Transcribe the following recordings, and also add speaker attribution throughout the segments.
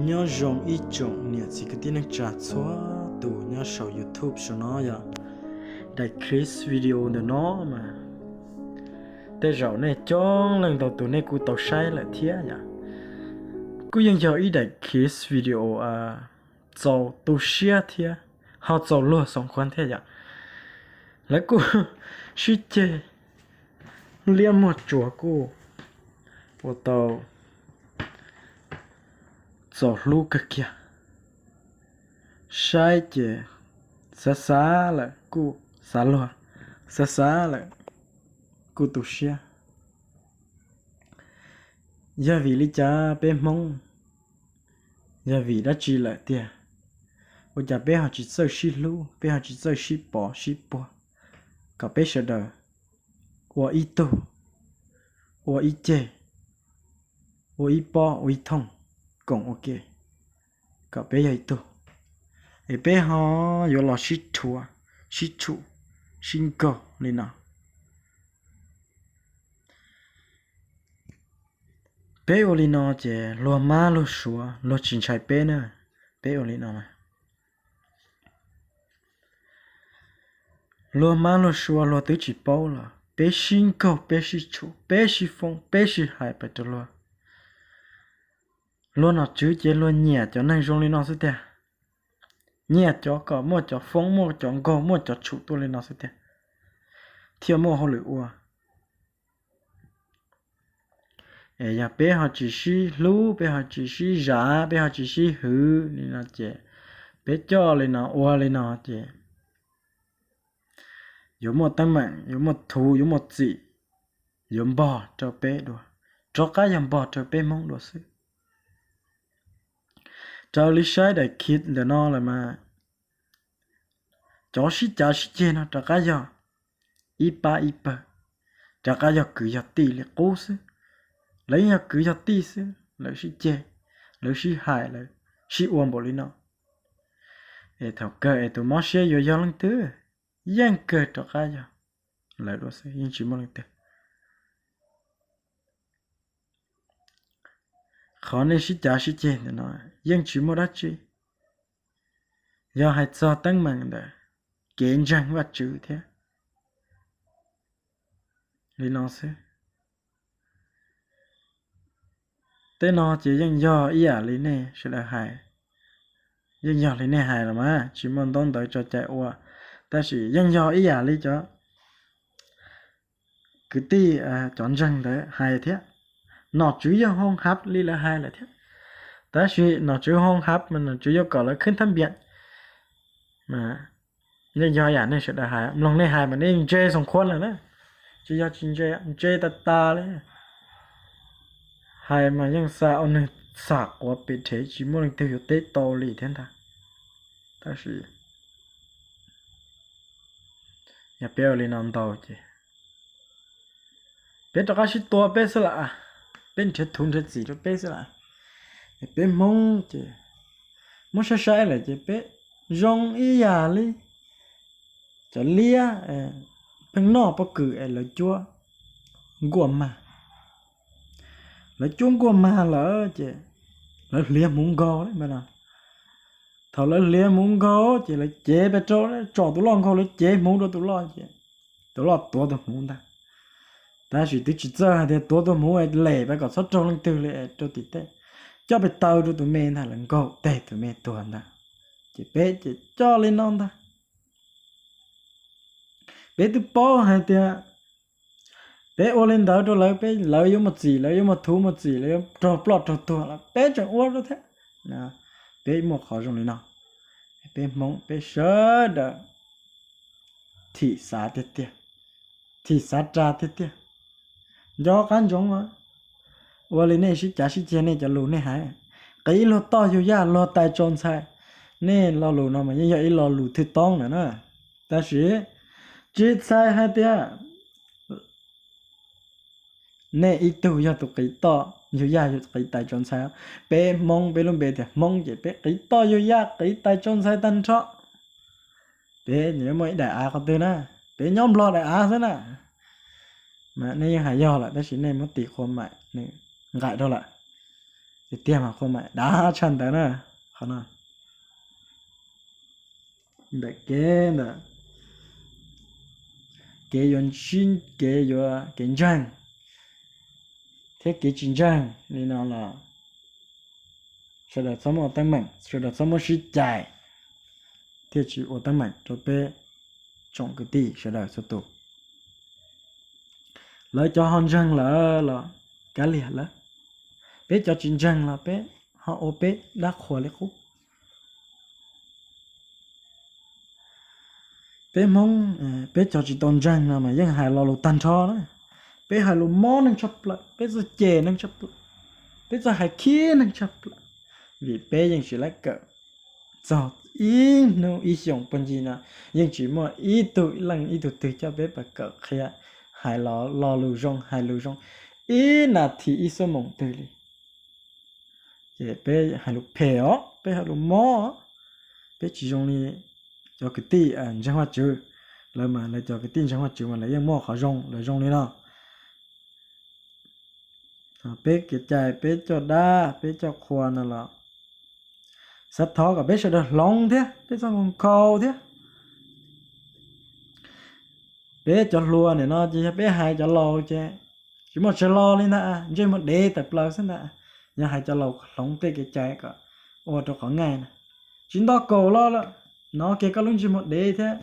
Speaker 1: nhớ rong ít trồng nhiệt chỉ cái tin năng trả xóa tủ nhớ sầu YouTube cho nó ya đại Chris video để nó mà để rồi này chọn lần đầu tụi nàyกูtàu sai là thế yaกูยังgiờ ý đại Chris video giàu tụ xia thế họ giàu luôn song quan thế ya lấyกูsuy chế liam một chúaกู我到走路个kia sai chế xa xa là cô xa loa xa xa là cô tụ xia giờ vì lý cha bé mong giờ vì đã chỉ lại tiền bây giờ bé họ chỉ sợ xí lú bé họ chỉ sợ xí bỏ cả bé sợ đời của ít tu của ít chê của ít bỏ của ít thông cũng ok cả bé vậy tu để bé họ vô lo xí chùa xí chủ xin cơ lên nào bé ở lên nào chứ lo má lo xua lo chín trái bé nữa bé ở lên nào mà lo má lo xua lo tứ chỉ bao là bé xin cơ bé xí chủ bé xí phong bé xí hải bé cho lo nào chứ chứ lo nhẹ cho nên rong lên nào sẽ thế nhẹ cho có mua cho phong mua cho gò mua cho chủ tôi lên nào sẽ thế thiếu mua họ lựa giờ bé họ chỉ xí lú bé họ chỉ xí giả bé họ chỉ xí hư nên là chế bé cho lên nào ua lên nào chế có một tấm mạng có một thú có một gì có bò cho bé đùa cho cái dòng bò cho bé mong đùa xí cho lý sai để kít để nó là mà chó xí chê nó cho cái dòng ít ba cho cái dòng cứ giật tì là cố xí lấy nhà cứ giật tì xí lấy xí chê lấy xí hại lấy xí uống bộ lý nó để thảo cơ tụi mó xe vô do lăng tứ dân cơ cho cái dòng lại đùa xí nhưng chỉ mong lăng tứ khó nên xí chê để nó dân chỉ mong đắt chứ do hai cho tăng mạng để kiến răng và chữ thế lý nó xí thế nó chỉ dân do ý lý này sẽ là hại dân do lý này hại là mà chỉ mong đón tới cho chạy qua ta chỉ dân do ý lý cho cứ tí chọn răng đấy hại thế nó chủ yếu hôn hấp lý là hại là thế ta chỉ nó chủ yếu hôn hấp mà nó chủ yếu gọi là khinh thâm biện mà dân do này sẽ là hại lòng này hại mà nên chê xong khuôn là đó chỉ do chê ta đấy hay mà những sao này sạc quá bị thế chỉ muốn tiêu hiểu tết to lì thế ta ta chỉ nhà béo lên nằm đầu chứ bé cho cái gì to bé sẽ là bé chết thun chết gì cho bé sẽ là bé mong chứ mong sai là chứ bé rong ý li cho lia bên nọ bao cử là chua guồm mà là chung của mà lỡ chứ là liếm muốn gò đấy mà nào thầu là liếm muốn gò chỉ là chế bé cho tụi lon không lấy chế muốn đâu tụi lon chứ tụi lon tua tụi muốn ta chỉ tụi chỉ chơi thì tua tụi muốn lẻ bé còn sót trong lưng từ lẻ cho tụi tê cho bé tàu tụi men thà là gò tê tụi men tuần ta chỉ bé chỉ cho lên non ta bé tụi bó hay tiệt bé ô lên đó cho lấy vô một gì lấy vô một thú một gì lấy vô trò plot trò tua là bé chẳng ô đó thế nè bé một khó dùng này nào bé mong bé sợ đó thị xã tiệt thị xã tra tiệt do cán giống mà ô lên này xí chả này chả lù này hả cái lo to vô ya lo tai tròn sai nè lo lù nó mà như vậy lo lù thịt tông nữa nè ta chỉ sai hai tiệt nè ít tu ya tụ cái to yo ya yo cái tai tròn sai bé mong bé luôn bé thì mong chỉ bé cái to yo ya cái tai tròn sai tan cho bé nhớ mấy đại có từ na bé nhóm lo đại thế na mà này hay do là đó chỉ nên mất tỷ khôn mại này ngại đâu lại thì tiền mà không mày đã chân tới nữa không nào để kế nữa kế yon xin kế yo kinh doanh thế kế kinh doanh nên nó là sẽ được sống một tăng mạnh sẽ được sống một sự chạy thế chỉ một tăng mạnh cho bé trong cái tí sẽ được số tụ lấy cho hòn răng là cá liệt là bé cho kinh doanh là bé họ ô bé đã khỏe lấy khúc bé mong bé cho chỉ tôn răng là mà vẫn hài lo lụt tan cho đó bé hài lụt mó nâng chấp lại bé giờ chè nâng chấp lại bé giờ hài kia nâng chấp lại vì bé vẫn chỉ lấy cỡ cho ý nó ý dùng bên gì nè vẫn chỉ mà ý tụi lần ý tụi từ cho bé bà cỡ kia hài lo lụt rong hài lụt rong ý là thì ý số mộng từ đi vậy bé hài lụt phèo bé hài lụt mó bé chỉ dùng đi cho cái tí chẳng hoa chữ là mà lại cho cái tin chẳng hoa chữ mà lại mua khó rong lại rong đi nào bé cái trái bé cho đa bé cho khoan là sắp thó cả bé sẽ được long thế bé cho con câu thế bé cho lúa này nó chỉ bé hai cho lò chứ chỉ một cho lò lên nè chỉ một đế tập lò xem nè nhà hai cho lò long bé cái trái cả ô cho khoảng ngày nè chính đó cầu lo đó nó kia có lúc chỉ một đế thế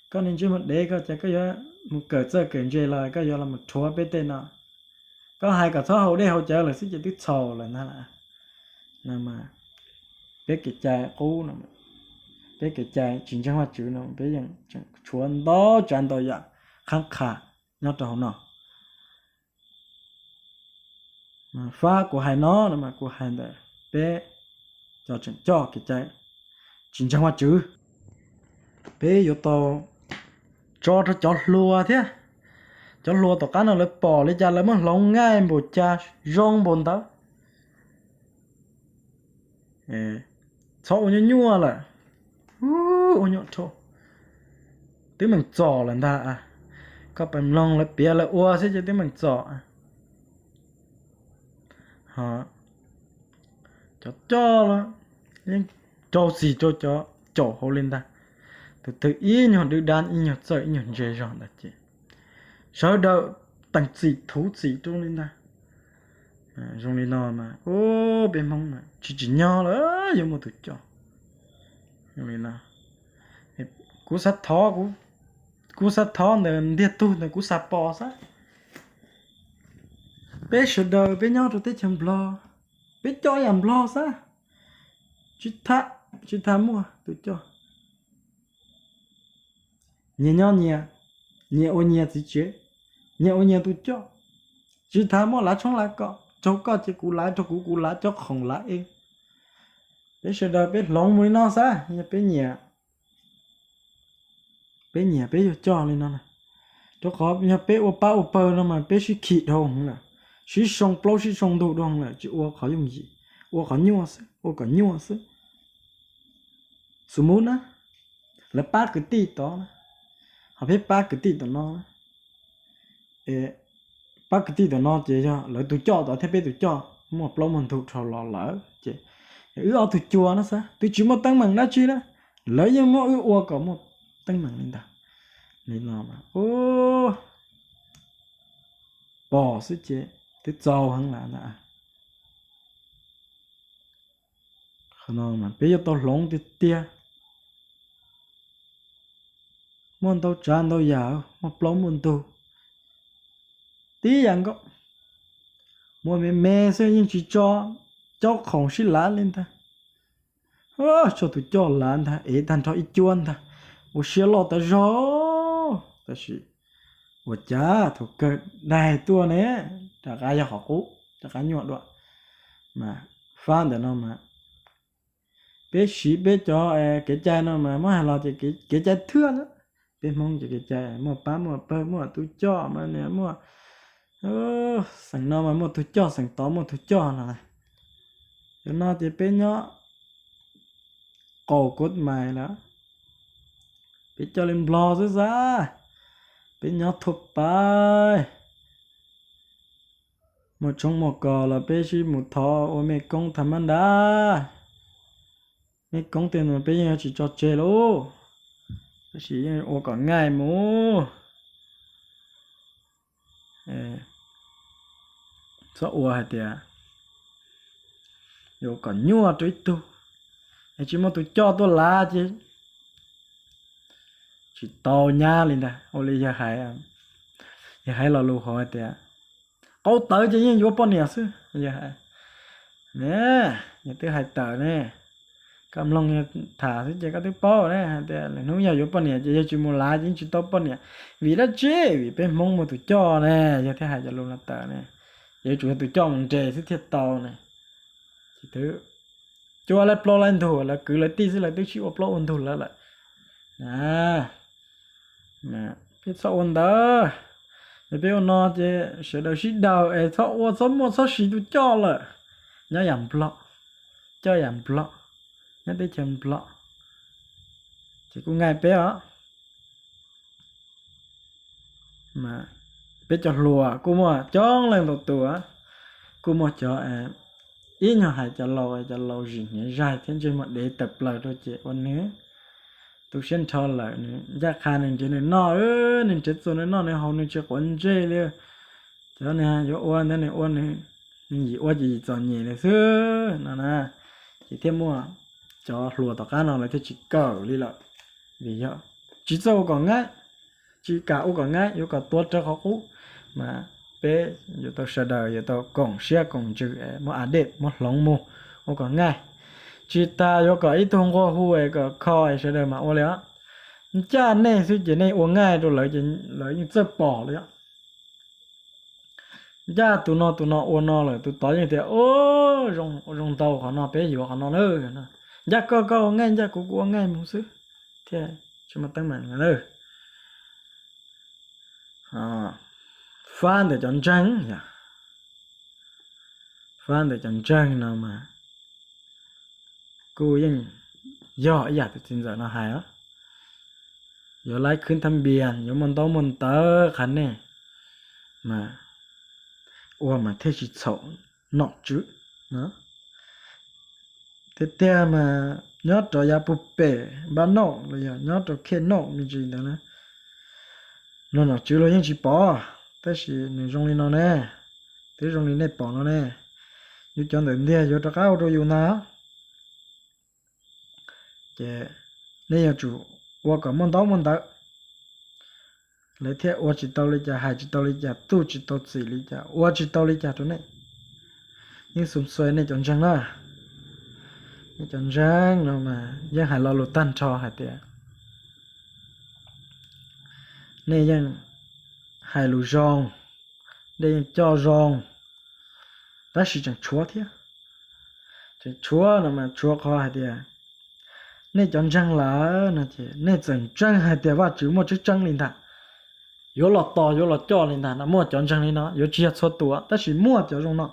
Speaker 1: có nên chỉ một đế có chắc có giờ một cỡ chơi cỡ chơi là có giờ là một chúa bé tên nào có hai cả số hậu đế hậu trợ là sẽ chỉ tiếp sầu là nó là nằm mà bé cái trái cũ nằm bé cái trái chính trang hoa chữ nó bé yang chúa đó chán đó ya khang khả nhớ cho nó mà pha của hai nó mà của hai đời bé cho cái trái chính trang hoa chữ bé yếu tố cho lúa thế cho lúa tao cá nó lấy bỏ lấy cha lấy mà lông ngay một cha rong bồn tao cho ô nhua là ô nhua cho tiếng mình trò lần ta có bằng lông lấy bia lấy ua sẽ cho tiếng mình trò hả cho là nhưng cho gì cho hồ lên ta từ ý nhỏ đưa đan ý nhỏ sợi nhỏ dễ dàng là chị sau đó tăng gì thú gì trong lên ta trong lên nó mà ô bên mông mà chỉ nhỏ là giống một tụi cho trong lên nào cú sát thó nên điệt tu nên cú sát bò sát bé sờ đầu bé nhỏ rồi tới chầm lo bé cho làm lo sát chỉ tha mua tụi cho nhẹ ô nhẹ gì chứ nhẹ ô nhẹ tụi cho chỉ tha mua lá trong lá cọ cho có chỉ cú lá cho cú lá cho không lá em bé sờ đầu bé lông mũi nó sa bé nhẹ bé cho lên nó này cho khó nhà bé ô bơ nó mà bé chỉ khịt không là chỉ song plau chỉ song đồ đâu là chỉ ô khó dùng gì ô khó nhua sứ số muốn á là ba cái tí đó họ biết ba cái tí đó nó ba cái tí đó nó chỉ cho lấy tụi cho đó thế bé tụi cho một lâu mình tụt trò lỡ chỉ ở tụi chùa nó sao tụi chỉ một tăng bằng đó chi đó lấy nhưng mà ô có một tăng bằng lên ta nên là mà ô bỏ sức chế tụi giàu hơn là nè không mà bây giờ tao lỏng thì tia muốn tao tràn tao giàu một lỏng muốn tao tí rằng có muốn mẹ sẽ nhưng chỉ cho không xí lá lên ta cho tụi cho lá ta ấy thành cho ít chuan ta我学了的肉但是我家thuộc cơ này tua này đã cái cho họ cũ đã cái nhọn đoạn mà phan để nó mà bé xí bé cho cái chai nó mà mới hay là thì cái chai thưa nữa bé mong cho cái chai mua bá mua bơ mua túi cho mà nè mua sẵn nó mà mua túi cho sẵn tó mua túi cho này cho nó thì bé nhỏ cổ cốt mày đó bé cho lên blog rồi ra bé nhỏ thuộc bài một trong một cò là bé chỉ một thọ ô mẹ công thầm ăn đá mẹ công tiền mà bé chỉ cho chơi lô chỉ ô còn ngay mù sao ô hả tiệt yo còn nhua tới tu chỉ một tu cho tôi lá chứ chỉ tàu nha lên đây ô lý giờ hay là lù hỏi tiệt câu tới chứ nhưng vô bao nhiêu xứ giờ hay nè nhà thứ hai tờ nè cầm lòng thả thì chỉ có thứ bao nè tiệt là nếu nhà vô bao nhiêu chỉ một lá chính chỉ tao bao nhiêu vì đó chứ vì bên mong một tu cho nè giờ thứ hai giờ luôn là tờ nè giờ chủ tu cho mình trẻ thì thiệt tàu nè chỉ thứ cho lại plo lên thủ là cứ lại tí sẽ lại tới chịu plo ôn thủ lại nè biết sao ôn đó để biết ôn nó chứ sẽ đầu xí đầu sao ôn sao một sao xí tu cho lại nhớ giảm plo cho giảm plo nhớ tới chấm plo chỉ cũng ngay bé đó mà biết cho lùa cô mua chón lên đầu tủa cô mua cho ít nhỏ hay cho lâu gì nhỉ dài thế chứ mà để tập lại thôi chị còn nữa tôi xin cho lại nữa giá khá nên chỉ nên nó nên chết rồi nên nó nên hậu nên chỉ quấn chơi liền cho nên có ôn thế này ôn này gì ôn gì chọn nhỉ này xưa nè chỉ thêm mua cho lùa tao cá nào lại thì chỉ cờ đi lại vì vậy chỉ dâu còn ngay chỉ cả u còn ngay yêu cả tốt cho họ cũ mà bé giờ tao sợ đời giờ tao còn xe còn chữ mà đẹp mà lòng mù ô còn ngay chỉ ta giờ có ít thông qua hu cái coi sợ đời mà ô léo cha này suy chỉ này ô ngay rồi lấy những chất bỏ đấy cha tụi nó ô nó rồi tụi tao như thế ô rong tàu họ nó bé gì họ nó nữa cha có ngay cha cũng ngay một xíu thế cho mà tăng mạnh nữa phan để chọn trắng nhỉ phan để chọn trắng nào mà cô yên do ý thì tin giờ nó hay á giờ lạiขึ้นทะเบียนgiờ mình tớ khánh nè mà mà thế chỉ xấu nọ chứ nó thế theo mà nhớ cho ya búp bê bán nọ rồi nhớ cho khen nọ mình chỉ đó nè nó chứ rồi nhưng chỉ bỏ thế thì người trong này nó nè thế trong này này bỏ nó nè như chọn đến đây vô cho cao rồi yêu nó chứ này là chủ qua cả món đó lấy theo qua chỉ tao lấy trả hai chỉ tao lấy trả tu chỉ tao chỉ lấy trả qua chỉ tao lấy trả chỗ này nhưng sum xoay này chọn răng đó này chọn răng nào mà giang hải lo lụt tan cho hải tiệt này giang hải lù rong đây cho rong đó là chẳng chúa thế chẳng chúa nào mà chúa khó hải tiệt này chọn răng là nó thì này chọn răng hải tiệt và chữ một chữ răng lên thà有了刀有了教练他那么讲真的呢有些错多但是么叫中呢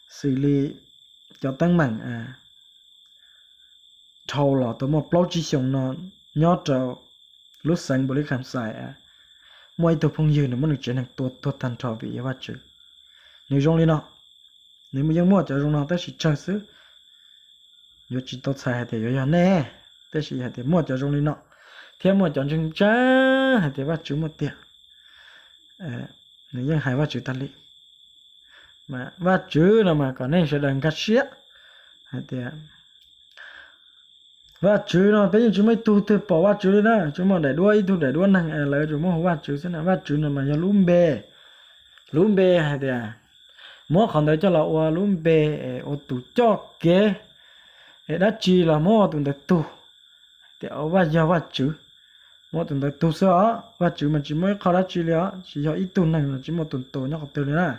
Speaker 1: xử lý cho tăng mạnh thâu là tôi một bao chỉ xong nó nhớ cho lúc sáng bữa khám sai mỗi tổ phong dư nó mới được chuyển thành tốt thành thọ vị vật chứ nếu trong này nó nếu mà những mua cho trong nó tới chỉ chơi xứ有chỉ tốt sai thì有nè tới chỉ thì mua cho trong này nó thêm một chọn chân trái hay thì bắt chữ một tiệt nếu như hai bắt chữ tali mà bắt chữ là mà còn nên sẽ đằng cắt xía hay thì bắt chữ nó bây giờ chúng mới tu từ bỏ bắt chữ đi đó chúng mà để đuôi tu để đuôi năng lấy chúng mà bắt chữ thế nào bắt chữ là mà cho lúm bê hay thì mỗi còn đấy cho là lúm bê ô tu cho kế đã chi là mỗi tu để tu thì ở bắt giờ bắt chữ mỗi tuần tới tu sửa và chữ mà chỉ mới khó đã chỉ liệu chỉ cho ít tuần này là chỉ một tuần tổ nhau học từ nữa nè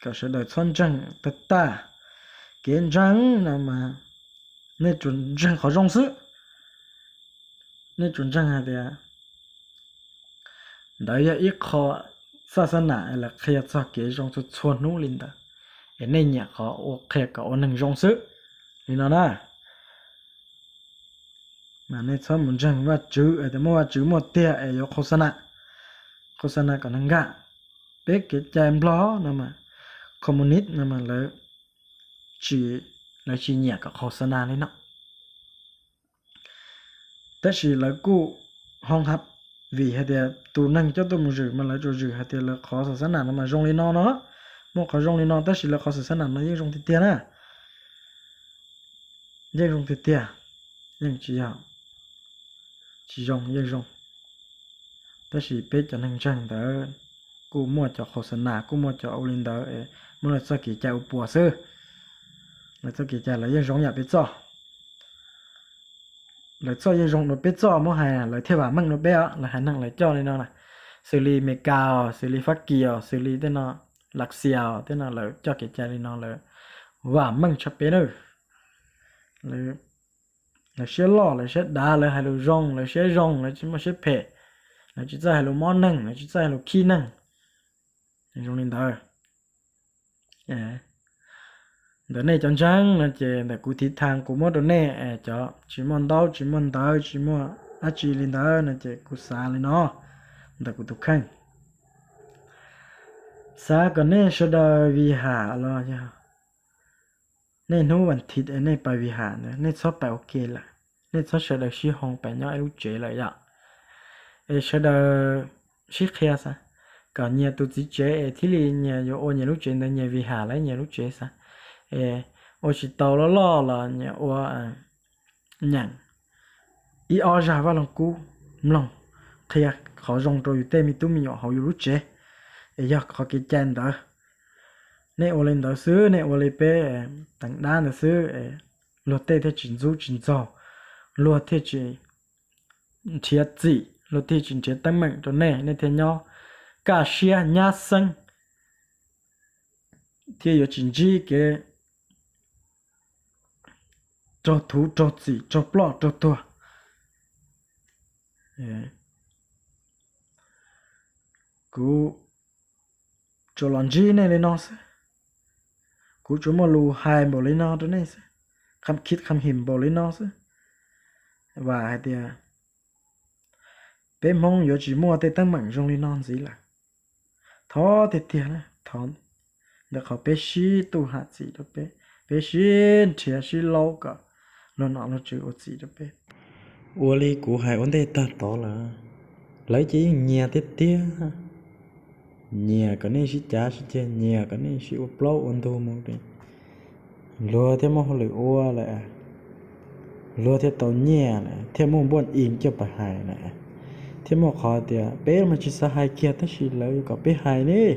Speaker 1: cả sự đời xuân trăng tất ta kiến trắng nào mà nên chuẩn trăng khó rong sứ nên chuẩn trăng hay thế đấy là ít khó xa xa nã là khi cho cái rong sứ xuân nú lên đó nên nhà khó ok cả ông rong sứ nên nó nè mà nên xong muốn rằng và chữ ở đây mua chữ một tia ở chỗ khosana còn năng gạ bé cái chém ló nè mà communist nè mà là chỉ nhẹ cả khó sanh lên nóแต่สิlàกูห้องฮับvì hay là tụ năng cho tụ một rử mà lại rồi rử hay là khó sự sanh nào mà rong lên nó một khó rong lên nóแต่สิlà khó sự sanh nào nóยังrong thì tiền àยังrong thì tiềnยังchỉ rongยังrongแต่สิเป็ดจะนั่งจังแต่กูมั่วจะkhó sanh nàoกูมั่วจะเอาlên đóมั่วlà sao kỳ chạy bùa sư là sao kỳ chạy làยังrong nhàเป็ดcho lại cho những rong nó biết cho mỗi ngày lại theo bà mang nó bé là khả năng lại cho nên nó là xử lý mê cao xử lý phát kiều xử lý thế nó lạc xèo thế nó lại cho cái cha nên nó lại và mang cho bé nữa lại sẽ lo lại sẽ đá lại hay là rong lại sẽ rong lại chỉ mà sẽ phê lại chỉ ra hay là món năng lại chỉ ra hay là kỹ năng rong lên đó đó này chọn trắng là chỉ là cụ thể thang của mỗi đó này cho chỉ món đau chỉ món đau chỉ món chỉ lên đó là chỉ cụ xa lên nó là cụ tục khăn xa còn này sẽ đợi vì hạ lo chứ này nấu bánh thịt này bài vì hạ nữa này sốt bài ok là này sốt sẽ đợi xí hồng bài nhỏ lúc chế lại vậy sẽ đợi xí kia sao còn nhà tụi chỉ chế thì là nhà yo ô nhà lúc chế là nhà vì hạ lấy nhà lúc chế sao ô chỉ tàu nó lo là nhà ô nhàng ý ở ra vào lòng cú lòng thì họ rong rồi tên mi tu mi nhỏ họ yêu lúc chế giờ họ cái chân đó nè ô lên đó xứ nè ô lên bé tặng đan đó xứ lột tê theo chuyển du chuyển giàu lột theo chuyển thiệt gì lột theo chuyển thiệt tăng mạnh cho nè nè theo nhau cả xia nhá xanh thì có chuyển gì cái cho thú cho gì cho plọ cho tua cú cho làm gì này lên nó sẽ cú cho mà lù hai bộ lên nó đó này sẽ khăm khít khăm hiểm bộ lên nó sẽ và hai tia bé mong có chỉ mua tê tăng mạnh trong lên non gì là thó tê tia này thó để họ bé xí tu hạt gì đó bé xí chia xí lâu cả nó chịu ở gì đó bé ua li của hai vấn đề ta tỏ là lấy chỉ nhà tê tia nhà cái này xí chả xí chè nhà cái này xí upload ôn thu một đi lừa theo mong lừa ua lại lừa theo tàu nhà này theo mong buồn im cho bà hài này theo mong khó thì bé mà chỉ sa hai kia tất xí lấy có bé hài nè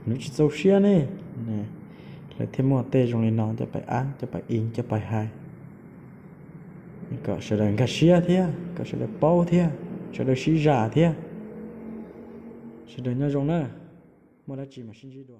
Speaker 1: nó chỉ sâu xia nè nè lại theo mong tê trong này nó cho bà ăn cho bà im cho bà hài có sẽ là cái xia thế có sẽ là bao thế sẽ là xí giả thế sẽ là nhau trong đó mà đã chỉ mà xin gì đó